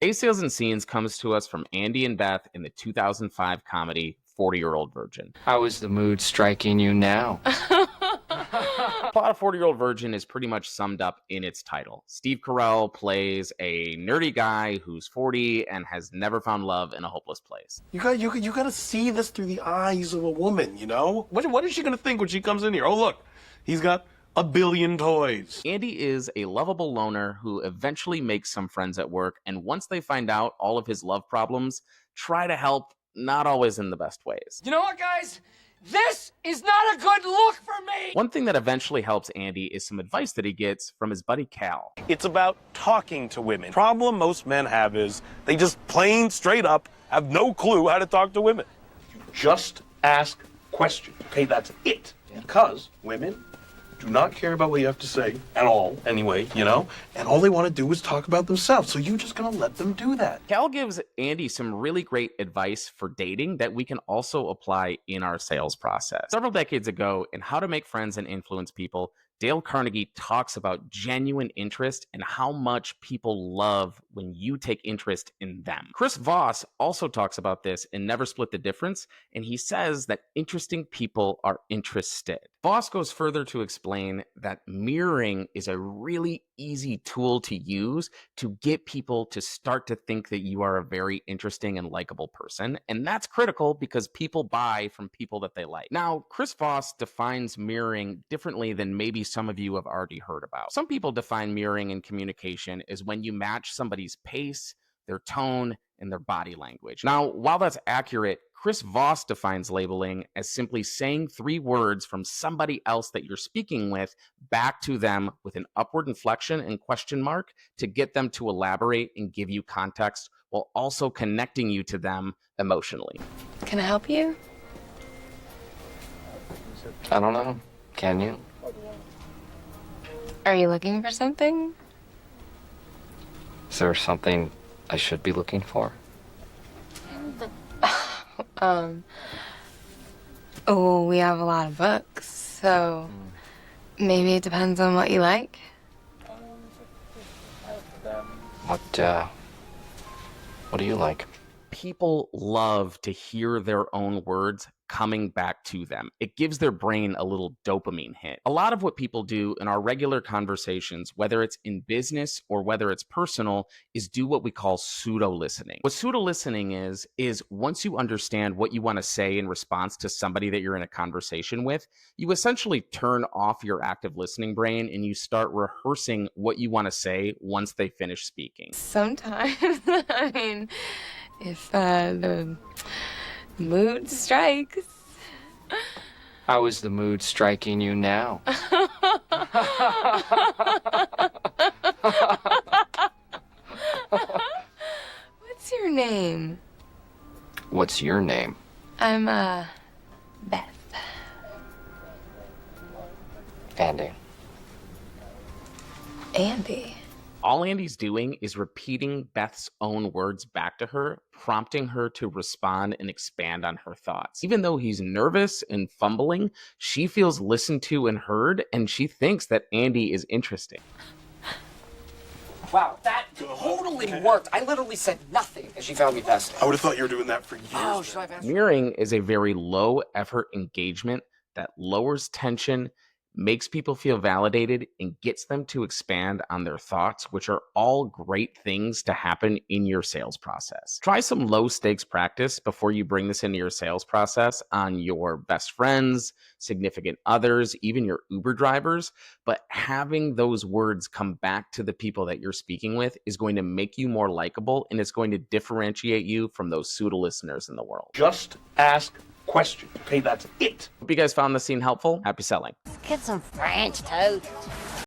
A Sales and Scenes comes to us from Andy and Beth in the 2005 comedy 40-Year-Old Virgin. How is the mood striking you now? The plot of 40-Year-Old Virgin is pretty much summed up in its title. Steve Carell plays a nerdy guy who's 40 and has never found love in a hopeless place. You gotta see this through the eyes of a woman, you know? What is she gonna think when she comes in here? Oh, look, he's got a billion toys. Andy is a lovable loner who eventually makes some friends at work, and once they find out all of his love problems, try to help, not always in the best ways. You know what, guys? This is not a good look for me! One thing that eventually helps Andy is some advice that he gets from his buddy Cal. It's about talking to women. Problem most men have is they just plain straight up have no clue how to talk to women. You just ask questions, okay? That's it. Because women do not care about what you have to say at all, anyway, you know? And all they want to do is talk about themselves. So you're just going to let them do that. Cal gives Andy some really great advice for dating that we can also apply in our sales process. Several decades ago, in How to Make Friends and Influence People, Dale Carnegie talks about genuine interest and how much people love when you take interest in them. Chris Voss also talks about this in Never Split the Difference, and he says that interesting people are interested. Voss goes further to explain that mirroring is a really easy tool to use to get people to start to think that you are a very interesting and likable person, and that's critical because people buy from people that they like. Now, Chris Voss defines mirroring differently than maybe some of you have already heard about. Some people define mirroring in communication as when you match somebody's pace, their tone, and their body language. Now, while that's accurate, Chris Voss defines labeling as simply saying 3 words from somebody else that you're speaking with back to them with an upward inflection and question mark to get them to elaborate and give you context while also connecting you to them emotionally. Can I help you? I don't know. Can you? Are you looking for something? Is there something I should be looking for? Oh, we have a lot of books, so maybe it depends on what you like. What do you like? People love to hear their own words coming back to them. It gives their brain a little dopamine hit. A lot of what people do in our regular conversations, whether it's in business or whether it's personal, is do what we call pseudo-listening. What pseudo-listening is once you understand what you want to say in response to somebody that you're in a conversation with, you essentially turn off your active listening brain and you start rehearsing what you want to say once they finish speaking. Sometimes, I mean, if the mood strikes. How is the mood striking you now? What's your name? What's your name? I'm, Beth. Andy. Andy. All Andy's doing is repeating Beth's own words back to her, prompting her to respond and expand on her thoughts. Even though he's nervous and fumbling, she feels listened to and heard, and she thinks that Andy is interesting. Wow, that totally worked. I literally said nothing, and she found me fascinating. I would have thought you were doing that for years. Oh, should I have asked? Mirroring is a very low effort engagement that lowers tension, makes people feel validated, and gets them to expand on their thoughts, which are all great things to happen in your sales process. Try some low stakes practice before you bring this into your sales process on your best friends, significant others, even your Uber drivers. But having those words come back to the people that you're speaking with is going to make you more likable, and it's going to differentiate you from those pseudo listeners in the world. Just ask questions, okay? That's it. Hope you guys found this scene helpful. Happy selling. Get some French toast.